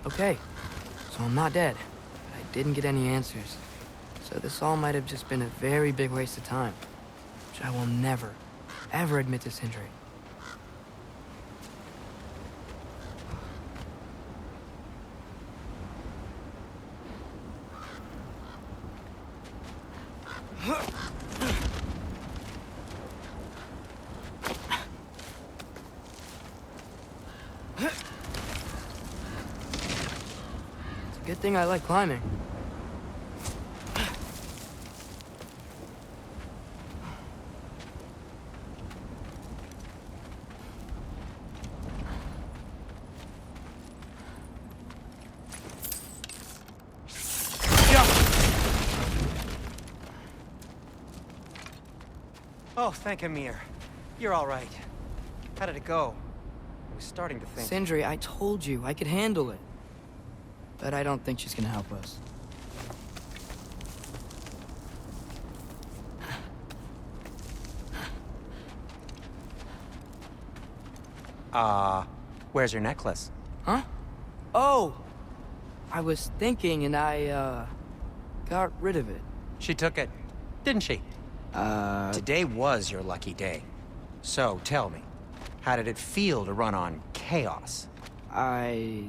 Okay, so I'm not dead, but I didn't get any answers. So this all might have just been a very big waste of time, which I will never, ever admit to Sindri. Good thing I like climbing. Oh, thank Amir. You're all right. How did it go? I was starting to think... Sindri, I told you I could handle it. But I don't think she's gonna help us. Where's your necklace? Huh? Oh! I was thinking and I, got rid of it. She took it, didn't she? Today was your lucky day. So, tell me, how did it feel to run on chaos? I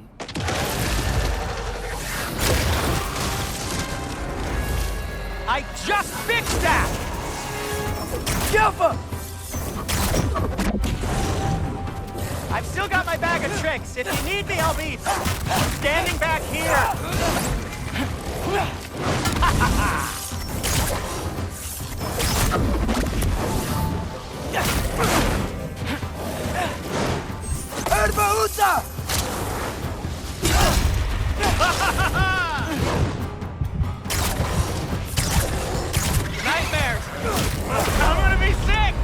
just fixed that! Jumper! I've still got my bag of tricks. If you need me, I'll be standing back here. Erbauta! Nightmares! I'm gonna be sick!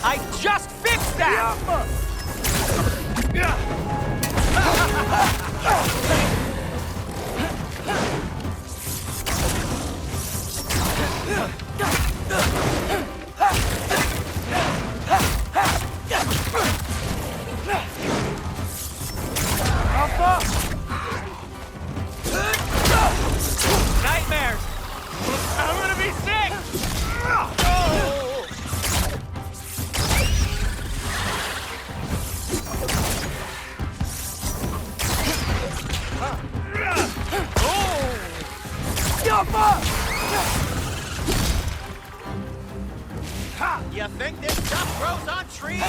I just fixed that! Nightmares! I'm gonna be sick! You think this stuff grows on trees?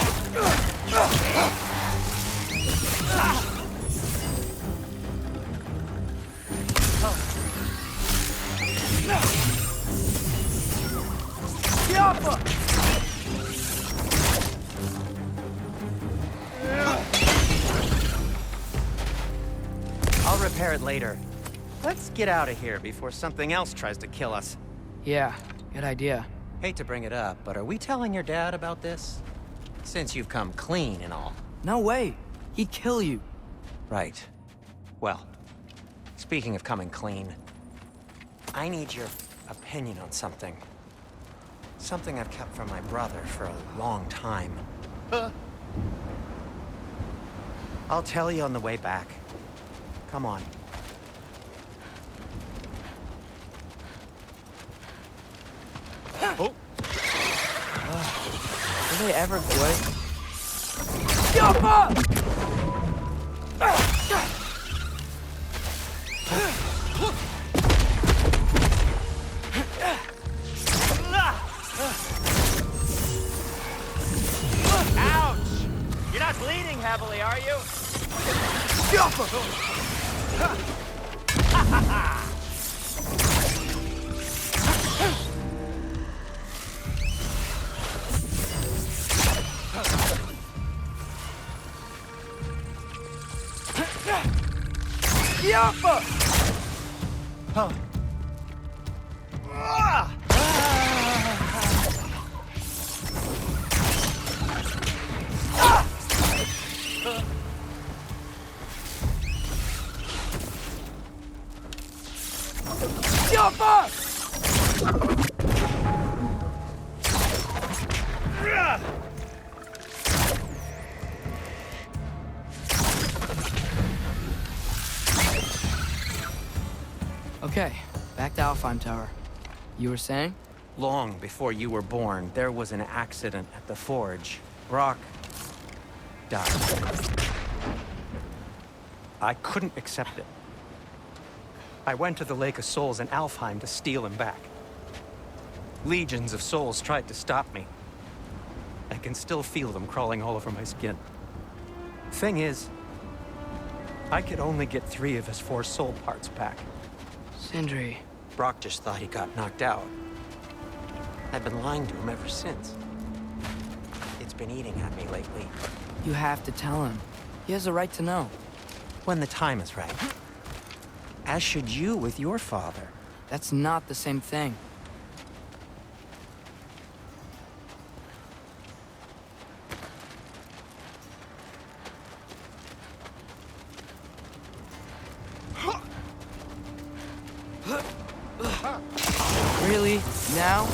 I'll repair it later. Let's get out of here before something else tries to kill us. Yeah, good idea. Hate to bring it up, but are we telling your dad about this? Since you've come clean and all. No way. He'd kill you. Right. Well, speaking of coming clean, I need your opinion on something. Something I've kept from my brother for a long time. I'll tell you on the way back. Come on. Oh. Will they ever quit? Ouch! You're not bleeding heavily, are you? Okay, back to Alfheim Tower. You were saying? Long before you were born, there was an accident at the forge. Brock died. I couldn't accept it. I went to the Lake of Souls in Alfheim to steal him back. Legions of souls tried to stop me. I can still feel them crawling all over my skin. Thing is, I could only get 3 of his 4 soul parts back. Sindri. Brock just thought he got knocked out. I've been lying to him ever since. It's been eating at me lately. You have to tell him. He has a right to know. When the time is right. As should you with your father. That's not the same thing. Really? Now?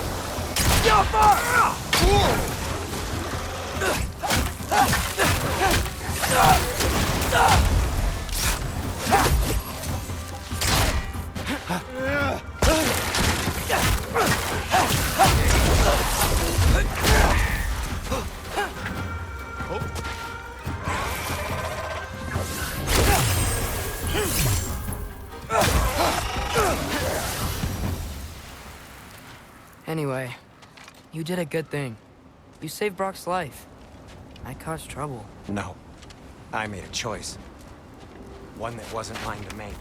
Anyway, you did a good thing. You saved Brock's life. I caused trouble. No. I made a choice. One that wasn't mine to make.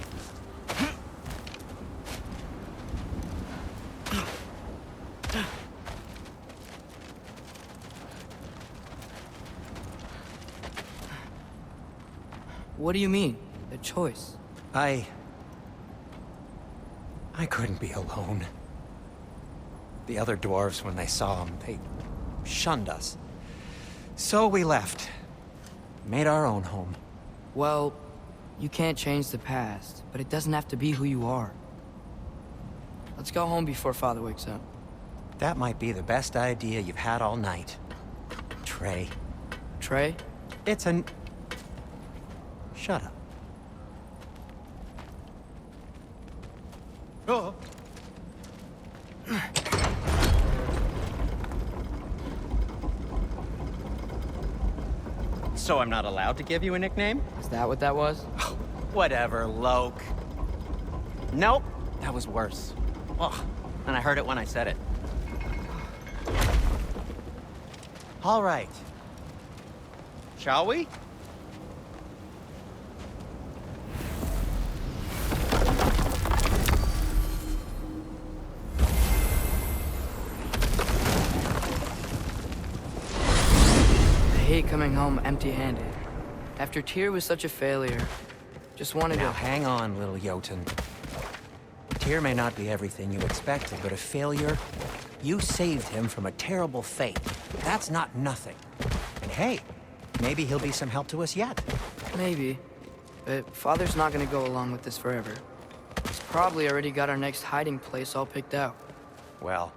What do you mean? A choice? I couldn't be alone. The other dwarves, when they saw him, they shunned us. So we left. Made our own home. Well, you can't change the past, but it doesn't have to be who you are. Let's go home before Father wakes up. That might be the best idea you've had all night. Trey. Trey? It's an... Shut up. Oh. So I'm not allowed to give you a nickname? Is that what that was? Whatever, Loke. Nope, that was worse. Ugh, and I heard it when I said it. All right. Shall we? I hate coming home empty-handed. After Tyr was such a failure, just wanted Now to... hang on, little Jotun. Tyr may not be everything you expected, but a failure? You saved him from a terrible fate. That's not nothing. And hey, maybe he'll be some help to us yet. Maybe. But Father's not gonna go along with this forever. He's probably already got our next hiding place all picked out. Well,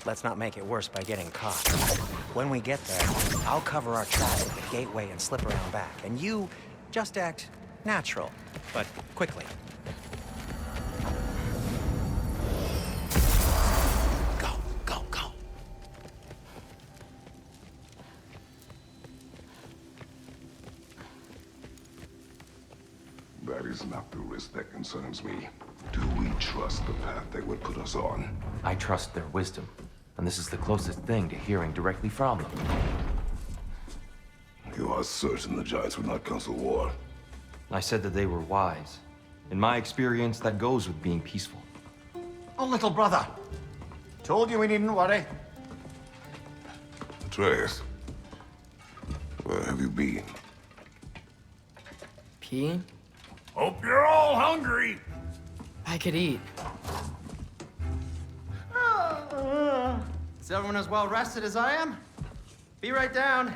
let's not make it worse by getting caught. When we get there, I'll cover our tracks at the gateway and slip around back. And you just act natural, but quickly. Go, go, go. is not the risk that concerns me. Do we trust the path they would put us on? I trust their wisdom, and this is the closest thing to hearing directly from them. You are certain the Giants would not counsel war? I said that they were wise. In my experience, that goes with being peaceful. Oh, little brother. Told you we needn't worry. Atreus, where have you been? Peeing? Hope you're all hungry. I could eat. Is everyone as well rested as I am? Be right down.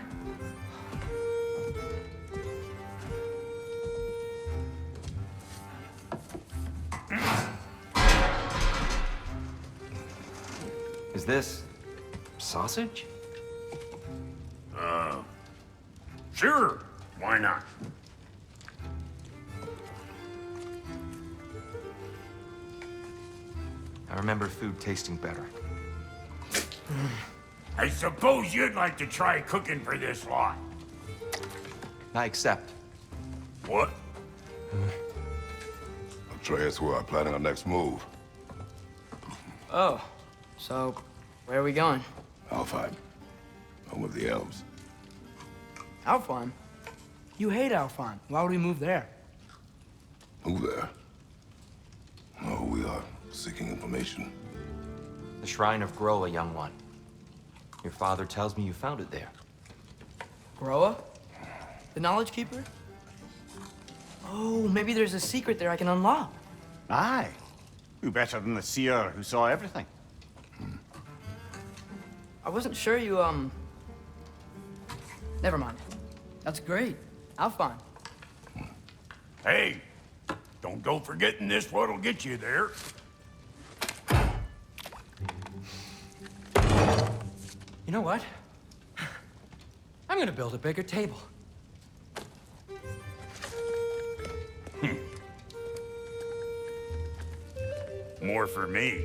Is this sausage? Sure, why not? I remember food tasting better. I suppose you'd like to try cooking for this lot. I accept. What? Atreus, we are planning our next move. Oh, so where are we going? Alfheim, home of the elves. Alfheim? You hate Alfheim. Why would we move there? Move there? Oh, we are seeking information. The Shrine of Groa, young one. Your father tells me you found it there. Groa? The Knowledge Keeper? Oh, maybe there's a secret there I can unlock. Aye. Who better than the seer who saw everything? I wasn't sure you, Never mind. That's great. Alfheim. Hey, don't go forgetting this what'll get you there. You know what? I'm gonna build a bigger table. More for me.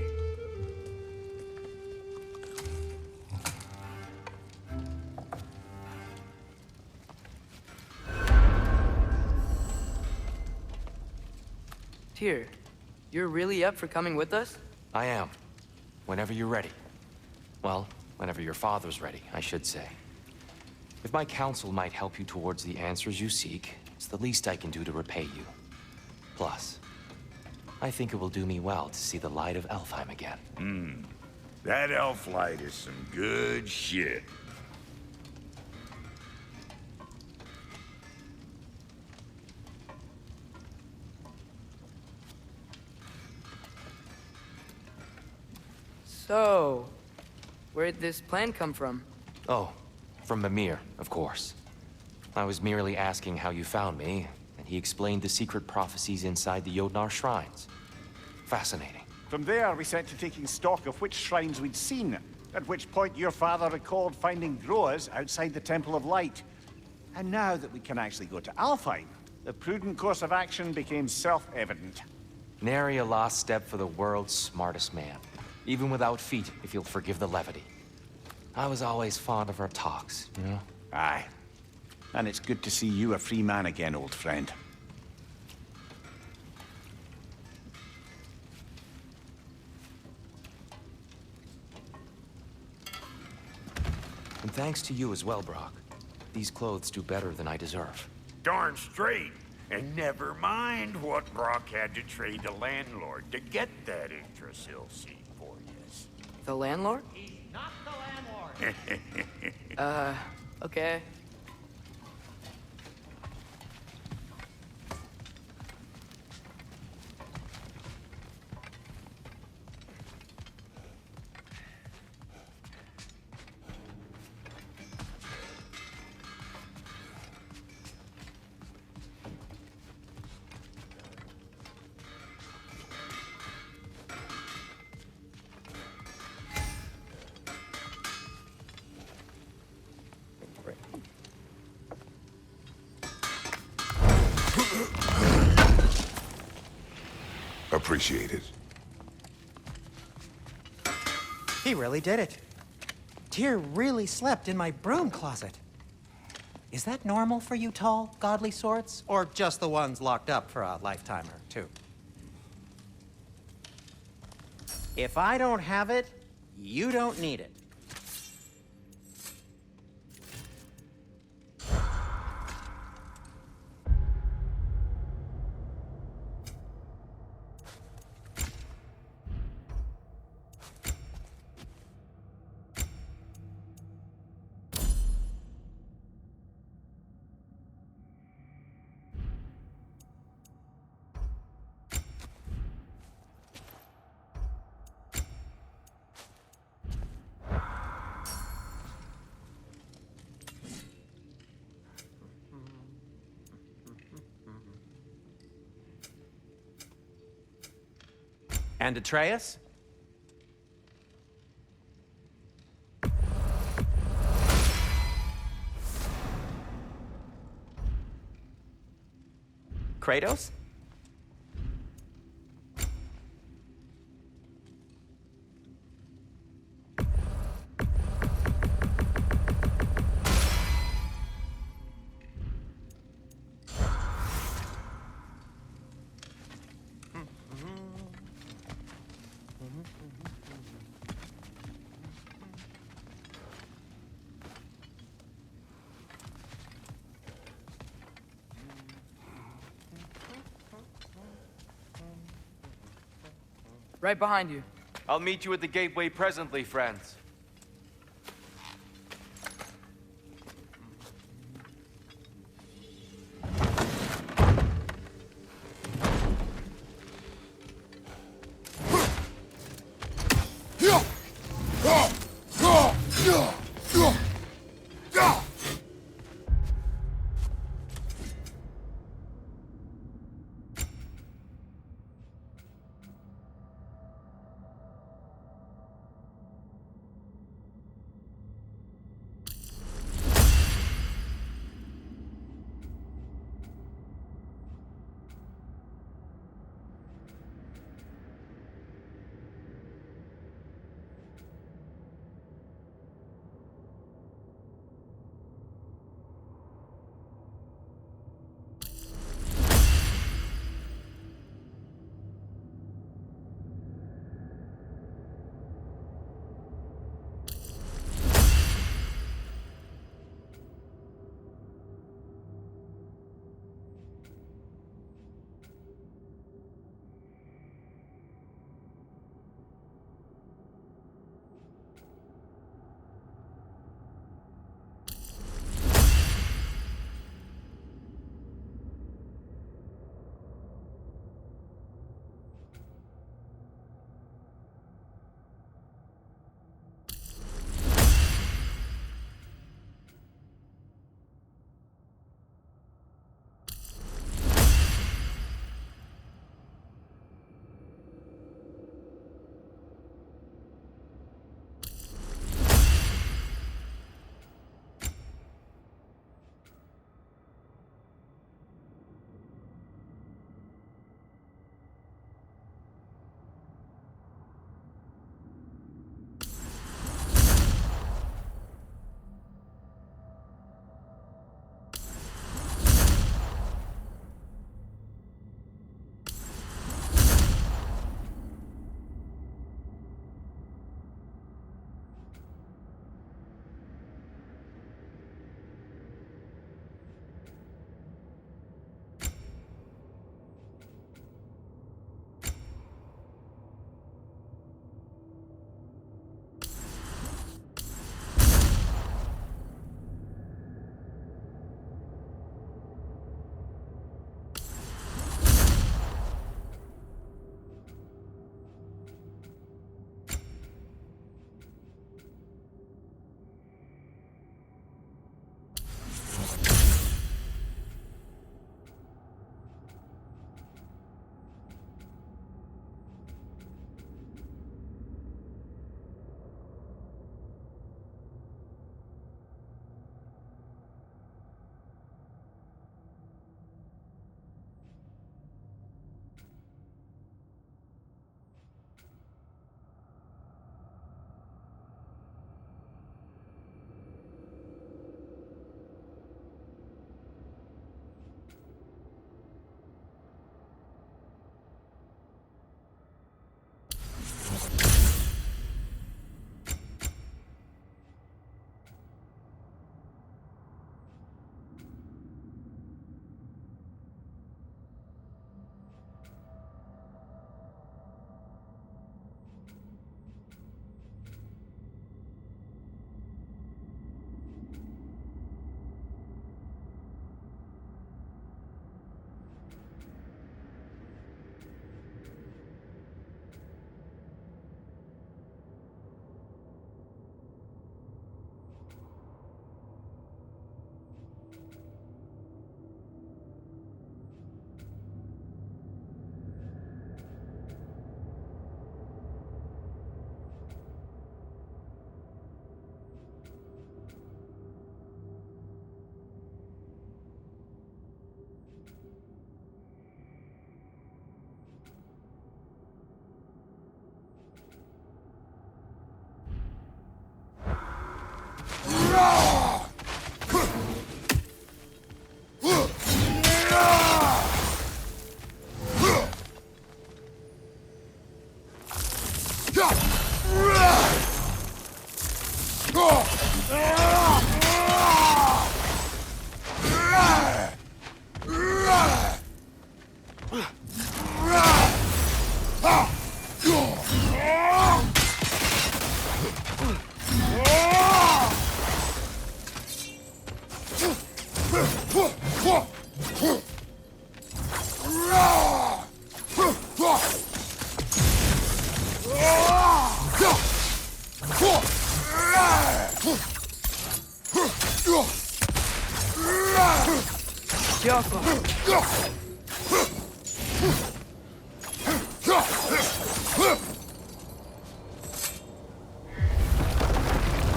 Tyr, you're really up for coming with us? I am. Whenever you're ready. Well, whenever your father's ready, I should say. If my counsel might help you towards the answers you seek, it's the least I can do to repay you. Plus, I think it will do me well to see the light of Alfheim again. That elf light is some good shit. So, where'd this plan come from? Oh, from Mimir, of course. I was merely asking how you found me, and he explained the secret prophecies inside the Jotnar shrines. Fascinating. From there, we set to taking stock of which shrines we'd seen, at which point your father recalled finding Groas outside the Temple of Light. And now that we can actually go to Alfheim, the prudent course of action became self-evident. Nary a lost step for the world's smartest man. Even without feet, if you'll forgive the levity. I was always fond of our talks, you know? Aye. And it's good to see you a free man again, old friend. And thanks to you as well, Brock. These clothes do better than I deserve. Darn straight. And never mind what Brock had to trade the landlord to get that Yggdrasil seed for you. The landlord? He's not the landlord. Okay. Appreciate it. He really did it. Tyr really slept in my broom closet. Is that normal for you tall, godly sorts? Or just the ones locked up for a lifetime or two? If I don't have it, you don't need it. And Atreus? Kratos? Right behind you. I'll meet you at the gateway presently, friends.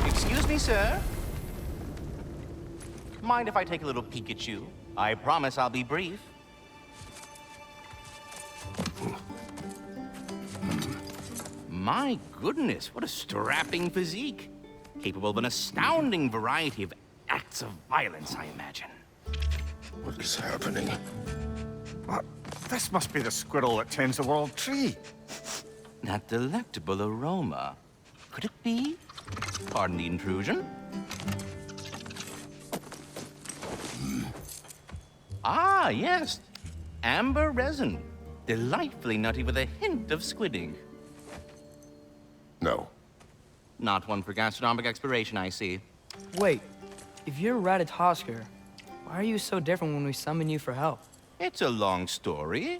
Excuse me, sir. Mind if I take a little peek at you? I promise I'll be brief. My goodness, what a strapping physique. Capable of an astounding variety of acts of violence, I imagine. What is happening? This must be the squirrel that tends the world tree. That delectable aroma. Could it be? Pardon the intrusion. Ah, yes. Amber resin. Delightfully nutty with a hint of squidding. No. Not one for gastronomic exploration, I see. Wait, if you're Ratatosker, why are you so different when we summon you for help? It's a long story.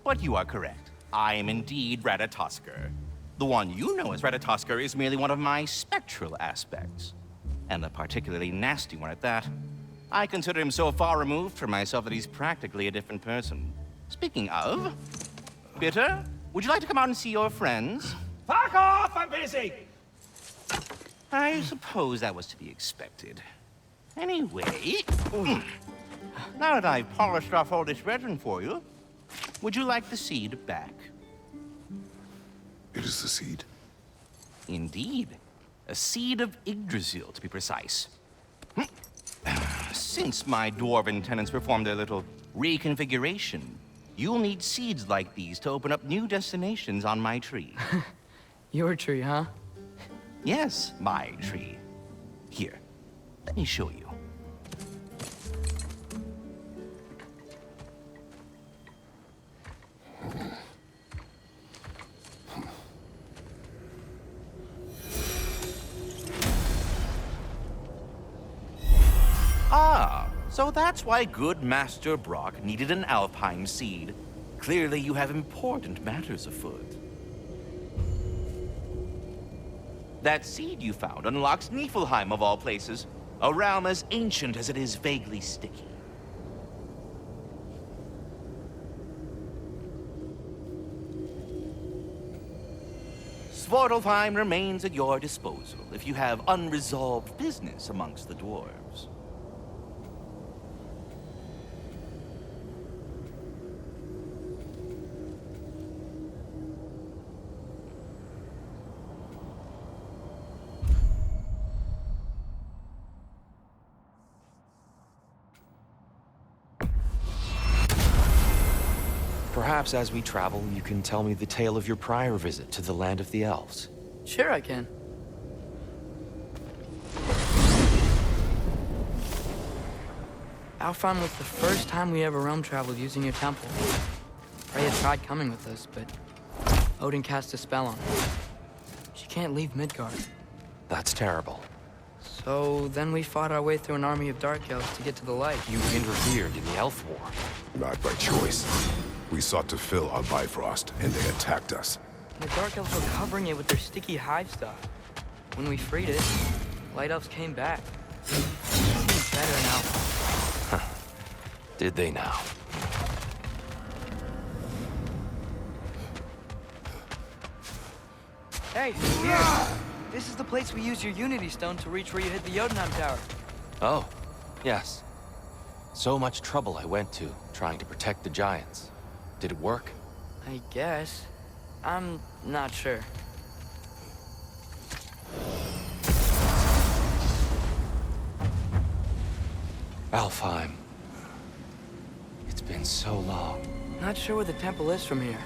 But you are correct. I am indeed Ratatosker. The one you know as Ratatosker is merely one of my spectral aspects. And a particularly nasty one at that. I consider him so far removed from myself that he's practically a different person. Speaking of, Bitter, would you like to come out and see your friends? Fuck off! I'm busy! I suppose that was to be expected. Anyway, now that I've polished off all this resin for you, would you like the seed back? It is the seed. Indeed. A seed of Yggdrasil, to be precise. Since my dwarven tenants performed a little reconfiguration, you'll need seeds like these to open up new destinations on my tree. Your tree, huh? Yes, my tree. Here, let me show you. Ah, so that's why good Master Brock needed an Alfheim seed. Clearly you have important matters afoot. That seed you found unlocks Niflheim of all places, a realm as ancient as it is vaguely sticky. Svartalfheim remains at your disposal if you have unresolved business amongst the dwarves. Perhaps as we travel, you can tell me the tale of your prior visit to the land of the elves. Sure I can. Alfheim was the first time we ever realm traveled using your temple. Freya tried coming with us, but Odin cast a spell on her. She can't leave Midgard. That's terrible. So then we fought our way through an army of dark elves to get to the light. You interfered in the elf war. Not by choice. We sought to fill our Bifrost, and they attacked us. The dark elves were covering it with their sticky hive stuff. When we freed it, light elves came back. It seemed better now. Did they now? Hey, here! This is the place we used your Unity Stone to reach where you hid the Jotunheim Tower. Oh, yes. So much trouble I went to, trying to protect the giants. Did it work? I guess. I'm not sure. Alfheim. It's been so long. Not sure where the temple is from here,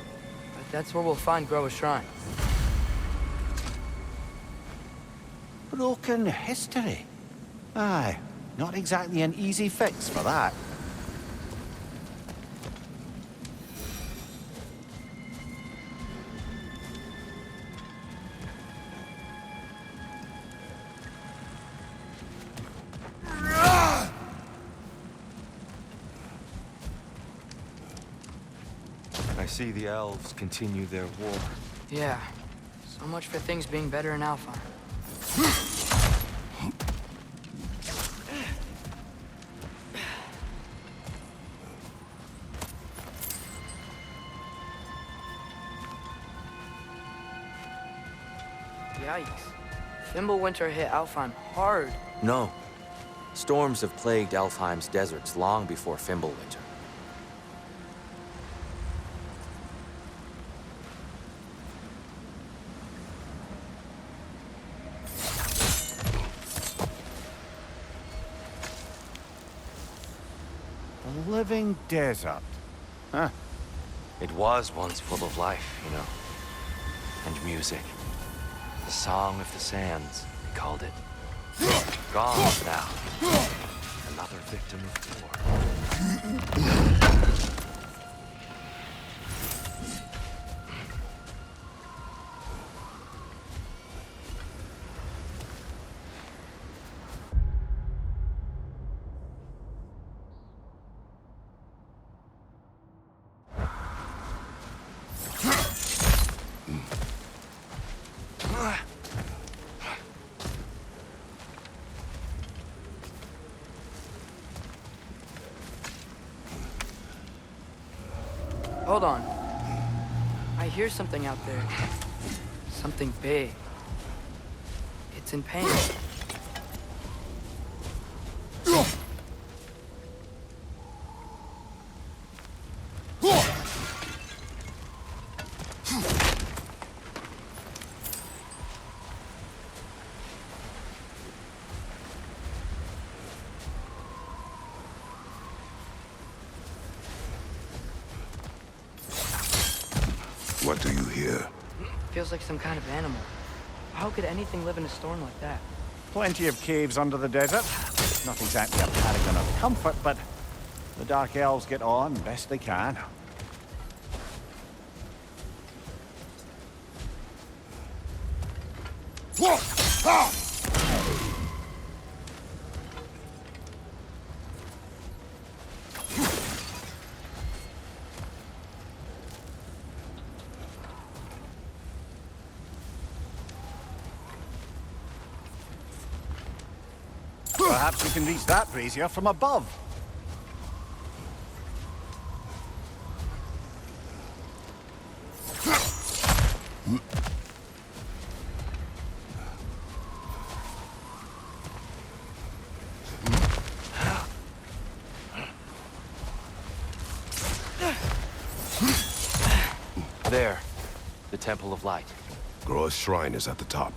but that's where we'll find Groa's shrine. Broken history. Aye, not exactly an easy fix for that. I see the elves continue their war. Yeah. So much for things being better in Alfheim. Yikes. Fimbulwinter hit Alfheim hard. No. Storms have plagued Alfheim's deserts long before Fimbulwinter. A living desert. Huh. It was once full of life, you know. And music. The Song of the Sands, they called it. Gone now. Another victim of war. Hold on. I hear something out there. Something big. It's in pain. What do you hear? Feels like some kind of animal. How could anything live in a storm like that? Plenty of caves under the desert. Not exactly a paragon of comfort, but the Dark Elves get on best they can. Perhaps you can reach that brazier from above. There. The Temple of Light. Groa's shrine is at the top.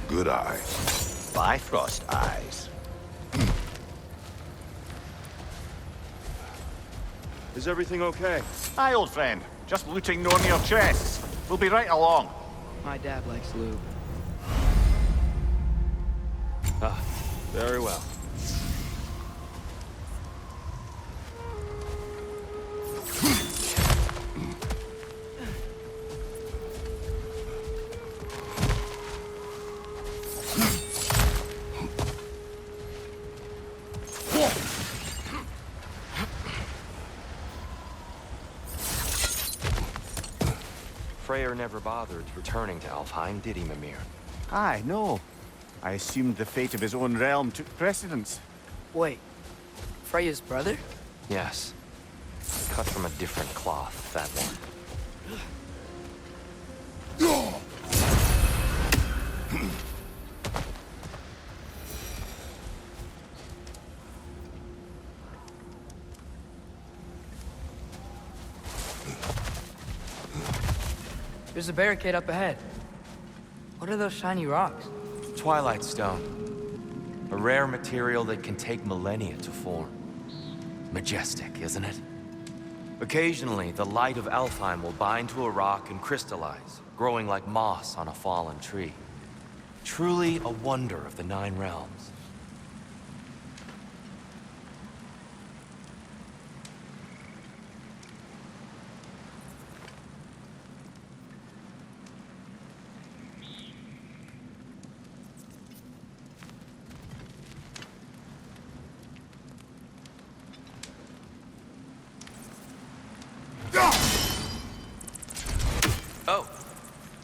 Good eye. Bifrost eyes. Is everything okay? Hi, old friend. Just looting no near chests. We'll be right along. My dad likes lube. Ah, very well. Freyr never bothered returning to Alfheim, did he, Mimir? Aye, no. I assumed the fate of his own realm took precedence. Wait. Freya's brother? Yes. Cut from a different cloth, that one. There's a barricade up ahead. What are those shiny rocks? Twilight Stone. A rare material that can take millennia to form. Majestic, isn't it? Occasionally, the light of Alfheim will bind to a rock and crystallize, growing like moss on a fallen tree. Truly a wonder of the Nine Realms.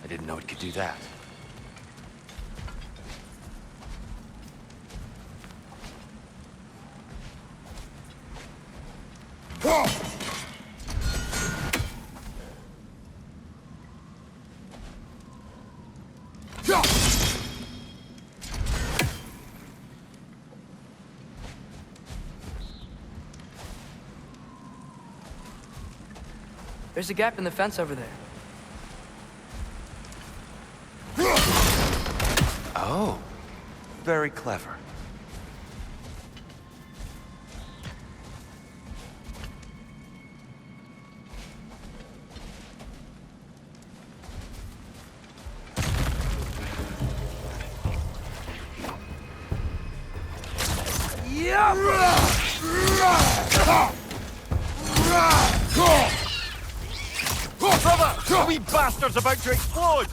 I didn't know it could do that. There's a gap in the fence over there. Oh, very clever. Brother! The wee bastard's about to explode!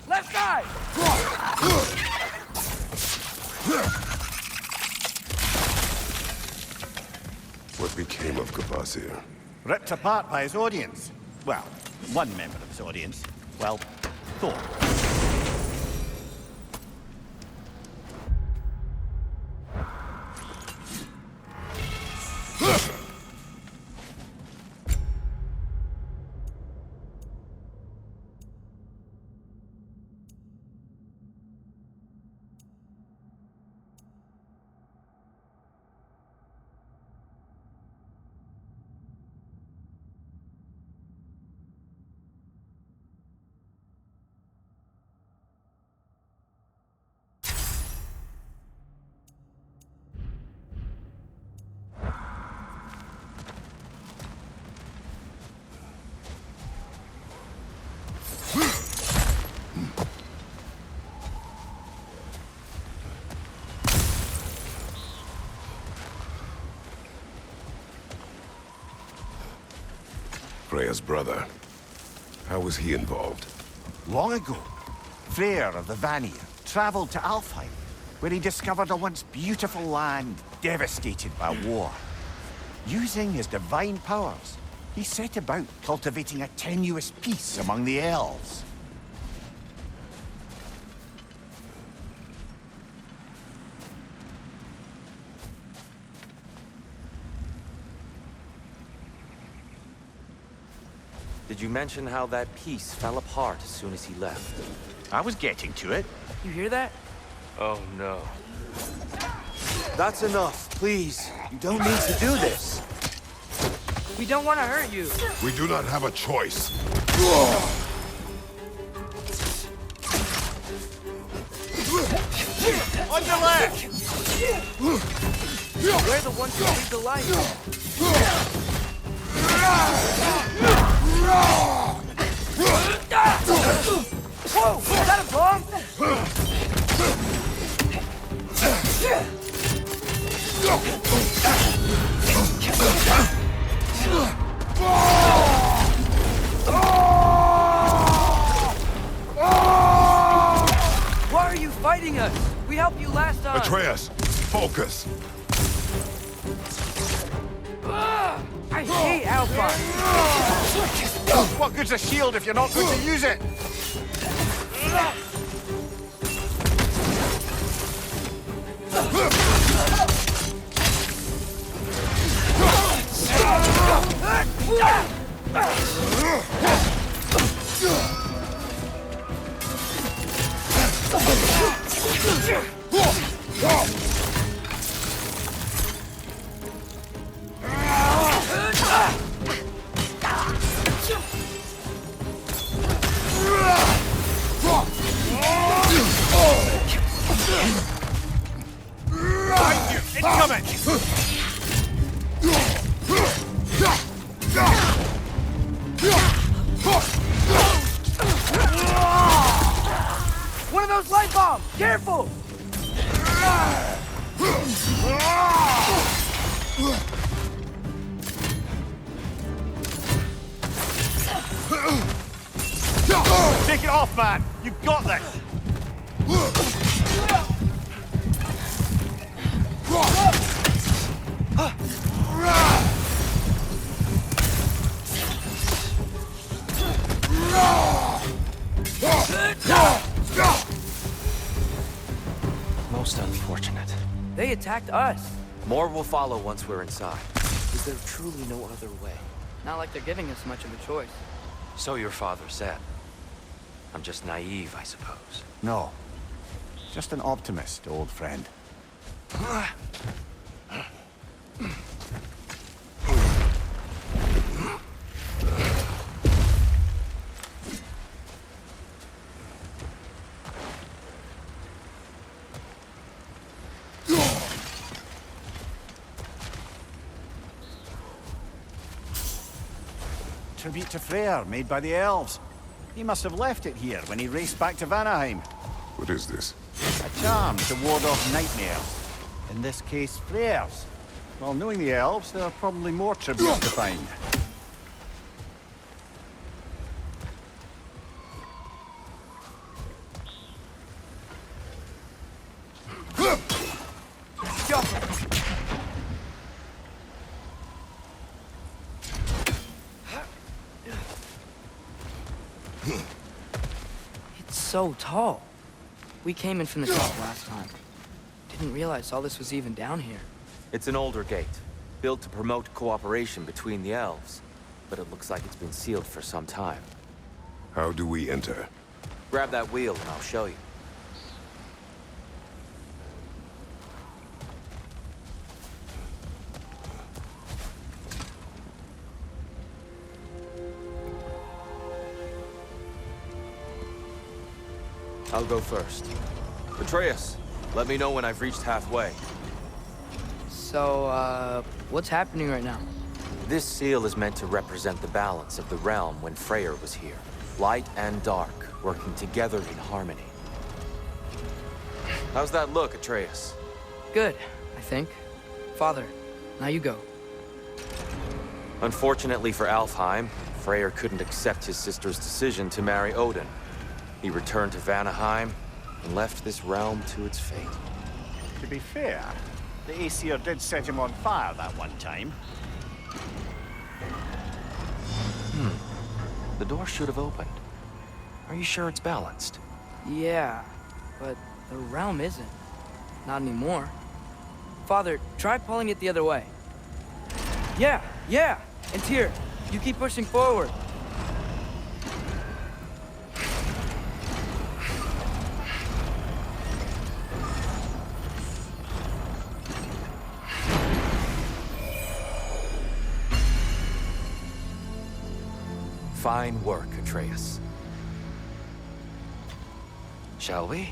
Left side! What became of Kvasir? Ripped apart by his audience. Well, one member of his audience. Well, Thor. Freya's brother. How was he involved? Long ago, Freyr of the Vanir traveled to Alfheim, where he discovered a once beautiful land devastated by war. Using his divine powers, he set about cultivating a tenuous peace among the elves. Did you mention how that piece fell apart as soon as he left? I was getting to it. You hear that? Oh no. That's enough, please. You don't need to do this. We don't want to hurt you. We do not have a choice. On your left! We're the ones who lead the light. Whoa! Is that a bomb? Why are you fighting us? We helped you last time. Atreus, focus. I hate Alfheim. What good's a shield if you're not going to use it? Incoming! Take it off, man! You've got this! Most unfortunate. They attacked us. More will follow once we're inside. Is there truly no other way? Not like they're giving us much of a choice. So your father said. I'm just naive, I suppose. No. Just an optimist, old friend. Tribute to Freyr, made by the elves. He must have left it here when he raced back to Vanaheim. What is this? A charm to ward off nightmares. In this case, Freyr's. Well, knowing the elves, there are probably more tributes to find. It's so tall. We came in from the top last time. Didn't realize all this was even down here. It's an older gate, built to promote cooperation between the elves. But it looks like it's been sealed for some time. How do we enter? Grab that wheel and I'll show you. I'll go first. Atreus, let me know when I've reached halfway. So, what's happening right now? This seal is meant to represent the balance of the realm when Freyr was here. Light and dark, working together in harmony. How's that look, Atreus? Good, I think. Father, now you go. Unfortunately for Alfheim, Freyr couldn't accept his sister's decision to marry Odin. He returned to Vanaheim and left this realm to its fate. To be fair, the Aesir did set him on fire that one time. The door should have opened. Are you sure it's balanced? Yeah, but the realm isn't. Not anymore. Father, try pulling it the other way. Yeah! And Tyr, you keep pushing forward. Fine work, Atreus. Shall we?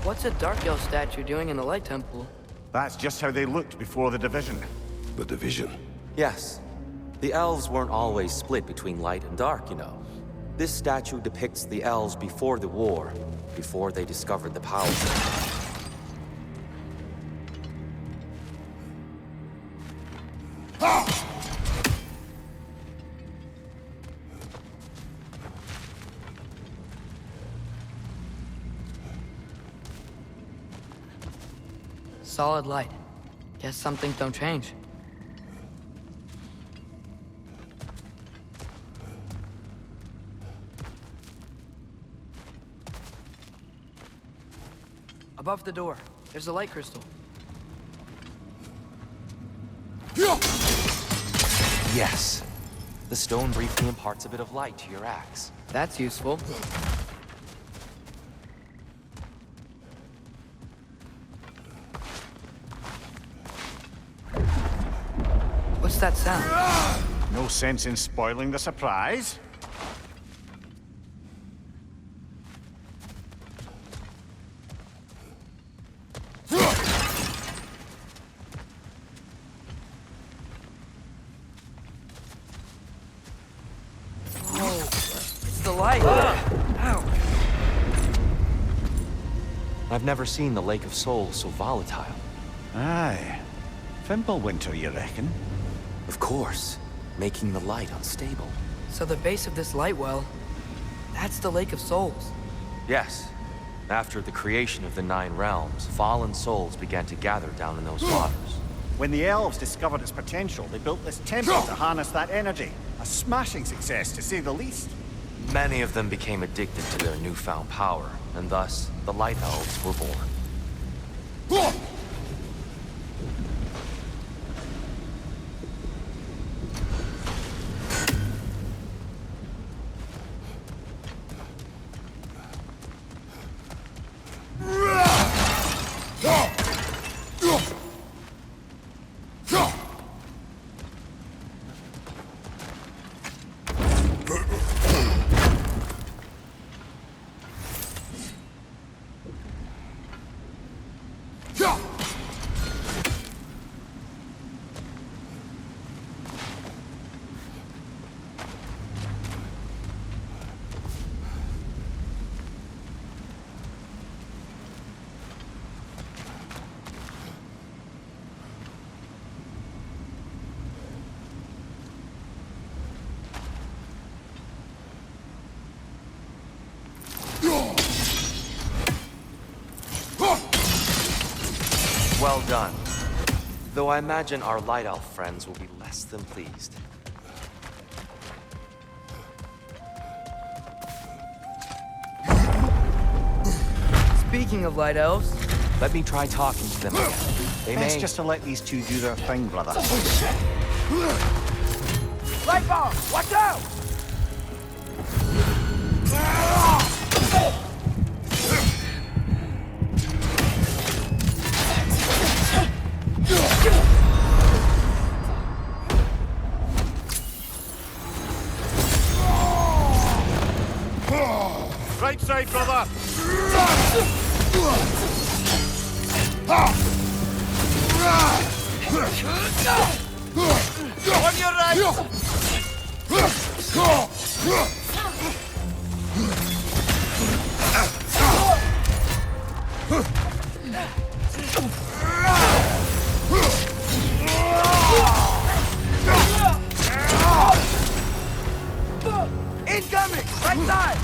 What's a Dark Elf statue doing in the Light Temple? That's just how they looked before the division. The division. Yes. The elves weren't always split between light and dark, you know. This statue depicts the elves before the war, before they discovered the power. Solid light. Guess some things don't change. Above the door, there's a light crystal. Yes. The stone briefly imparts a bit of light to your axe. That's useful. What's that sound? No sense in spoiling the surprise. light. Ow. I've never seen the Lake of Souls so volatile. Aye. Fimbulwinter, you reckon? Of course, making the light unstable. So the base of this light well, that's the Lake of Souls. Yes. After the creation of the Nine Realms, fallen souls began to gather down in those waters. When the elves discovered its potential, they built this temple to harness that energy. A smashing success, to say the least. Many of them became addicted to their newfound power, and thus, the Light Elves were born. Well done. Though I imagine our Light Elf friends will be less than pleased. Speaking of light elves, Let me try talking to them again. They Best may... just to let these two do their thing, brother. light bomb! Watch out! Right side, brother! On your right! Incoming! Right side!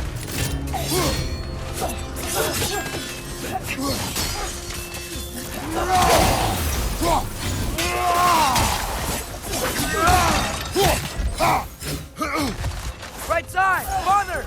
Right side! Farther!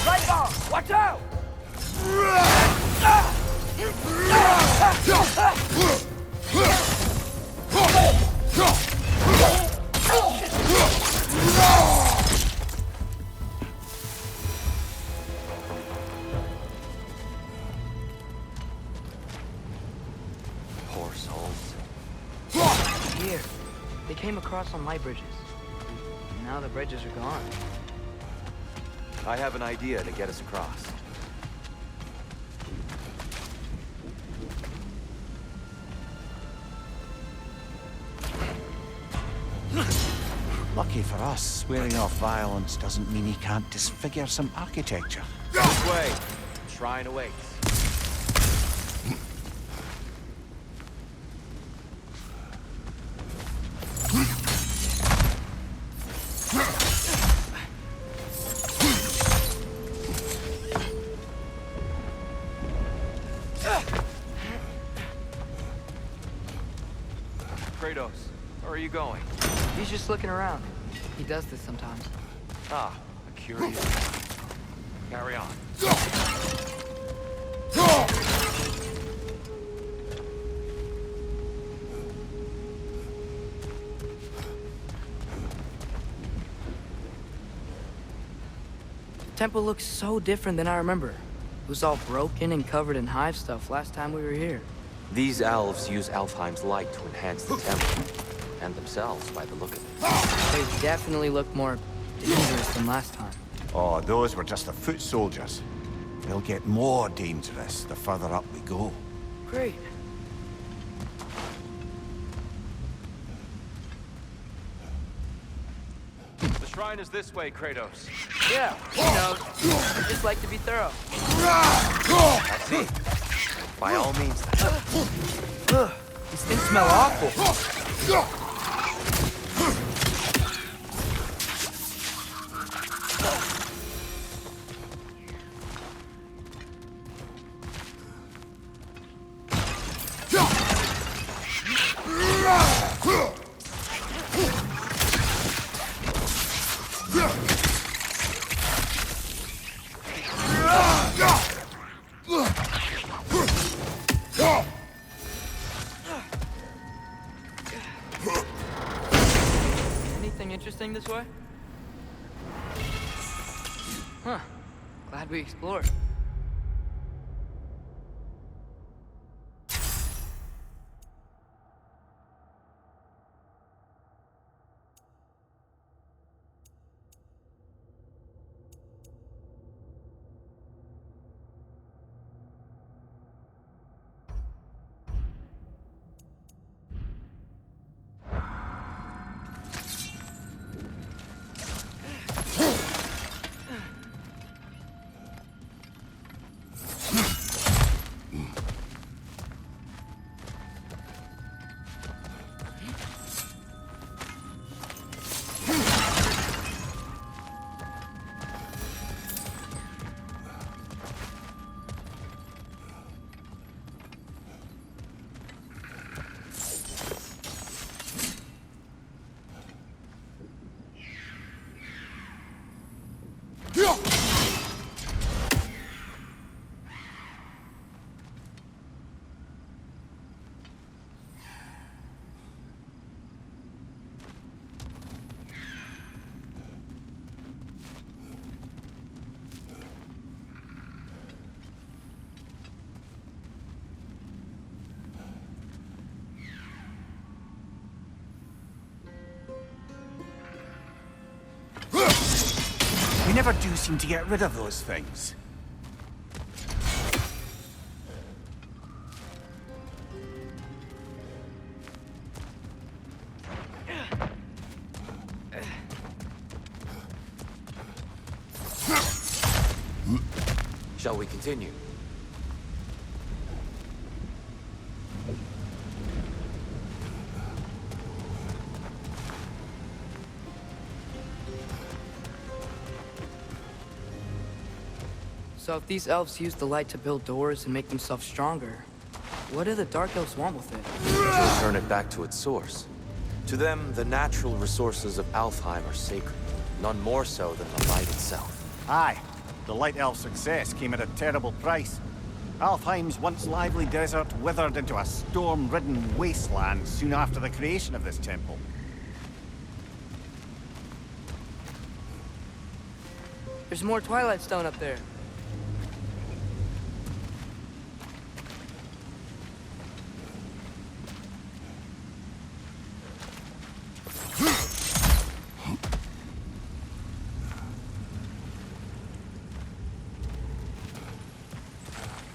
Right bomb! Watch out! Poor souls. Here. They came across on light bridges. Now the bridges are gone. I have an idea to get us across. Lucky for us, swearing off violence doesn't mean he can't disfigure some architecture. This way. Shrine awaits. Kratos. Where are you going? He's just looking around. He does this sometimes. Ah, a curious. Carry on. The temple looks so different than I remember. It was all broken and covered in hive stuff last time we were here. These elves use Alfheim's light to enhance the temple. And themselves, by the look of it. They definitely look more dangerous than last time. Oh, those were just the foot soldiers. They'll get more dangerous the further up we go. Great. The shrine is this way, Kratos. Yeah, I just like to be thorough. I see. By all means. These things smell awful. Anything interesting this way? Huh. Glad we explored. We never do seem to get rid of those things. Shall we continue? So if these elves use the light to build doors and make themselves stronger, what do the Dark Elves want with it? To return it back to its source. To them, the natural resources of Alfheim are sacred, none more so than the light itself. Aye, the Light Elf success came at a terrible price. Alfheim's once lively desert withered into a storm-ridden wasteland soon after the creation of this temple. There's more Twilight Stone up there.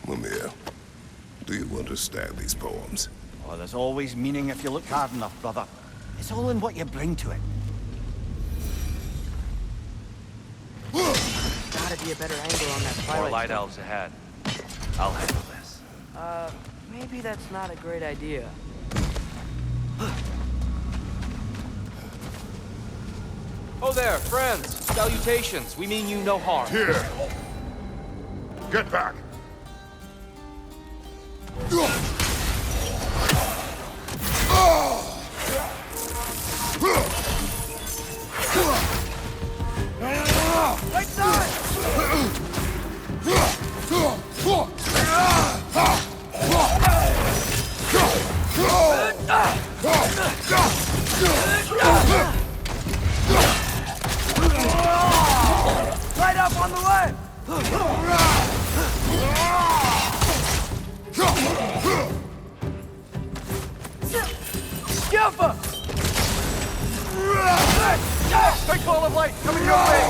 Mimir, do you understand these poems? Oh, there's always meaning if you look hard enough, brother. It's all in what you bring to it. Gotta be a better angle on that More Twilight light Stone. elves ahead. I'll handle this. Maybe that's not a great idea. Oh there, friends! Salutations! We mean you no harm. Here! Get back! Right up on the left! Skipper! Big ball of light coming your way!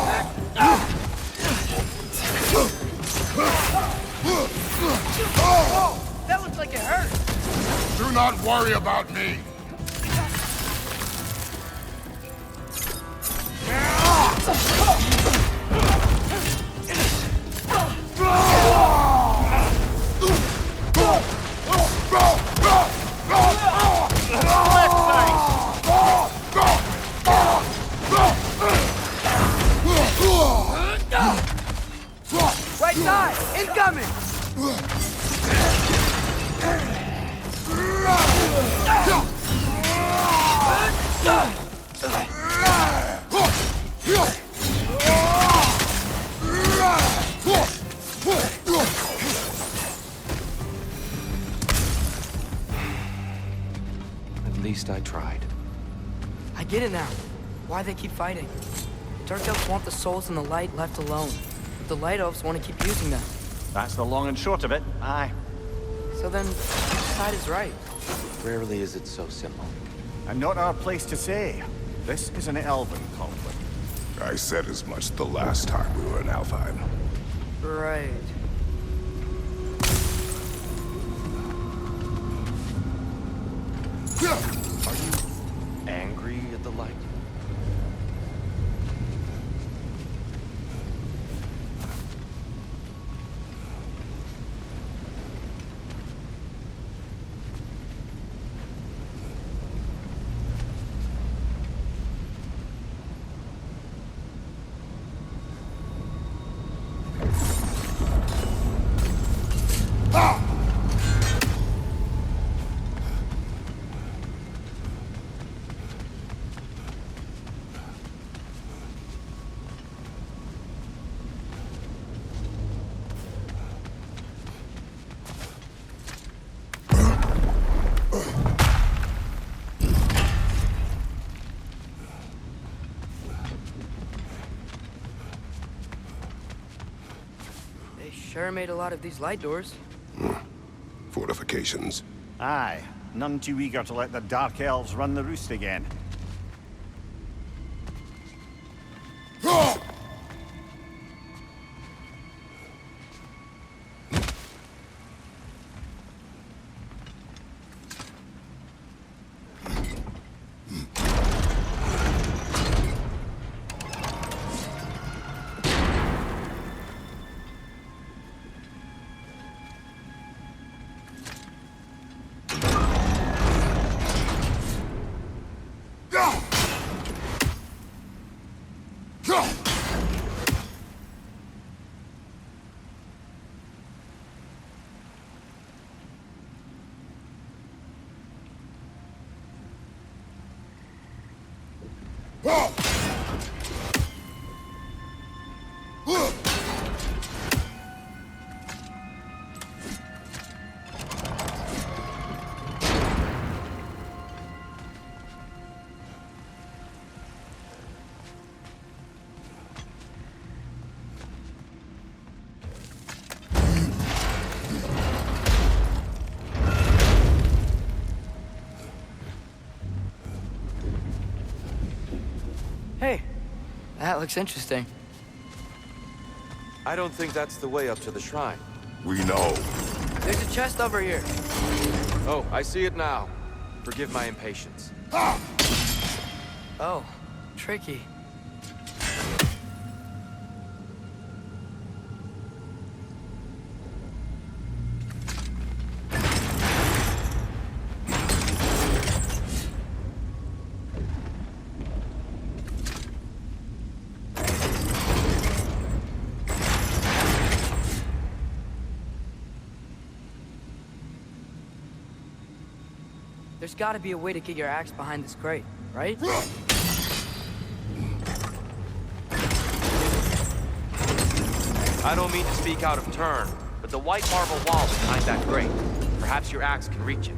Whoa! That looks like it hurt! Do not worry about me. Right side! Incoming! At least I tried. I get it now. Why they keep fighting. Dark elves want the souls in the light left alone. But the light elves want to keep using them. That's the long and short of it. Aye. So then, which side is right? Rarely is it so simple. And not our place to say. This is an elven conflict. I said as much the last time we were in Alfheim. Right. Are you angry at the light? They sure made a lot of these light doors. Fortifications. Aye. None too eager to let the Dark Elves run the roost again. Hey, that looks interesting. I don't think that's the way up to the shrine. We know. There's a chest over here. Oh, I see it now. Forgive my impatience. Oh, tricky. There's gotta be a way to get your axe behind this crate, right? I don't mean to speak out of turn, but but the white marble wall behind that grate. Perhaps your axe can reach it.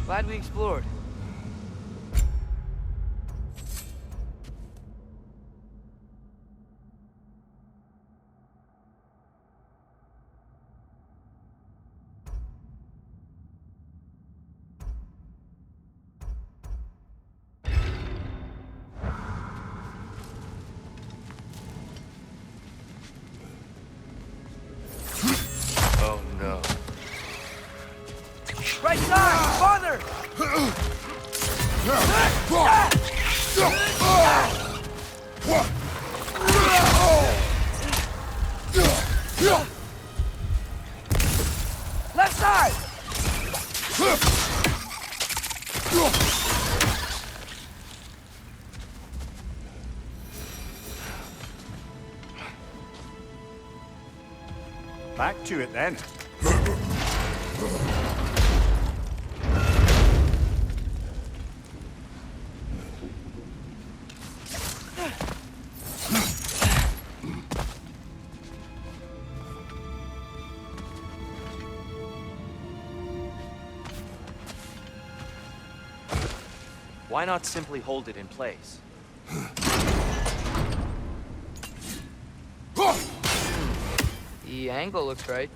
Glad we explored. Oh no. Right side! Farther! Left side! Back to it then. Why not simply hold it in place? The angle looks right.